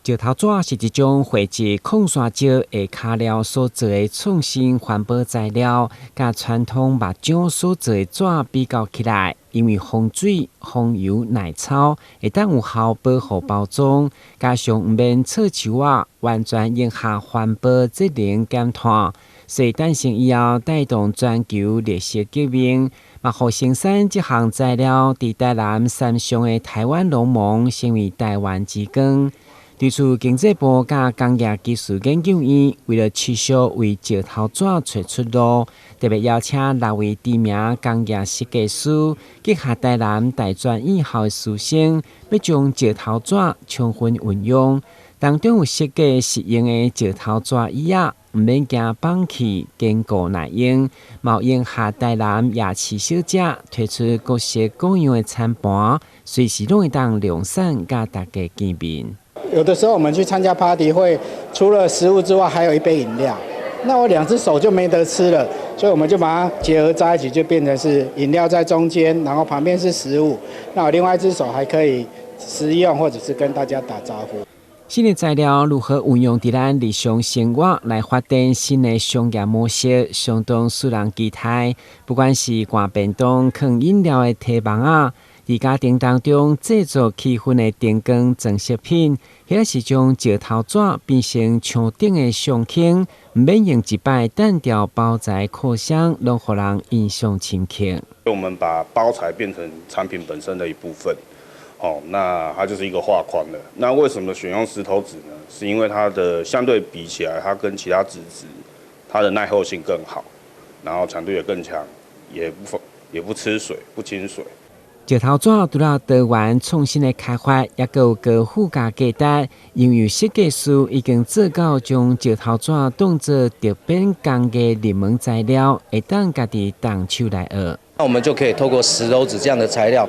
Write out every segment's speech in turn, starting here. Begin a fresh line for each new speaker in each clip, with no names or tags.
石头纸是一种汇集矿砂石的卡料所做的创新环保材料，甲传统木浆所做的纸比较起来，因为防水、防油、耐操，会当有效保护包装，加上毋免臭树啊，完全应下环保责任减碳，所以诞生以后带动全球绿色革命。嘛，互生产这项材料，伫台南三乡的台湾农盟成为台湾之光。对此，经济部甲工业技术研究院为了持续为石头纸找出路，特别邀请6位知名工业设计师，结合台南大专院校的师生，要将石头纸充分运用。当中有设计实用的石头纸椅仔，毋免惊放弃，坚固耐用。毛应下台南夜市小姐推出各式各样的餐盘，随时拢会当量产，甲大家见面。
有的时候我们去参加 party 会，除了食物之外，还有一杯饮料。那我2只手就没得吃了，所以我们就把它结合在一起，就变成是饮料在中间，然后旁边是食物。那我另外1只手还可以食用，或者是跟大家打招呼。
新的材料如何运用伫咱日常生活来发展新的商业模式，相当使人期待。不管是灌便当、放饮料的提网啊，伫家庭当中制作气氛的灯光装饰品，或是将石头纸变成墙顶的相框，唔免用一摆单调包材扩香，拢互人印象深刻。
我们把包材变成产品本身的一部分。那它就是一个画框了。那为什么选用石头纸呢？是因为它的相对比起来，它跟其他纸质，它的耐候性更好，然后强度也更强，也不吃水，不亲水。
石头纸除了台湾创新的开发，也有高附加价值，因为设计师已经做到将石头纸当作特别工艺入门材料，会当家己动手来学。
那我们就可以透过石头纸这样的材料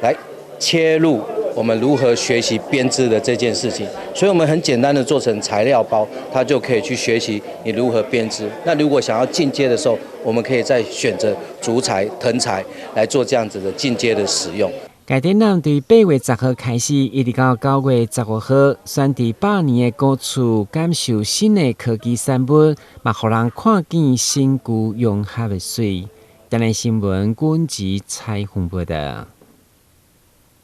来切入我们如何学习编织的这件事情，所以我们很简单的做成材料包，它就可以去学习你如何编织。那如果想要进阶的时候，我们可以再选择竹材、藤材来做这样子的进阶的使用。
该展览对8月10号开始，一直到9月15号，选伫100年的古厝，感受新的科技产物，嘛，互人看见新旧融合的水。台南新闻管制采访报道。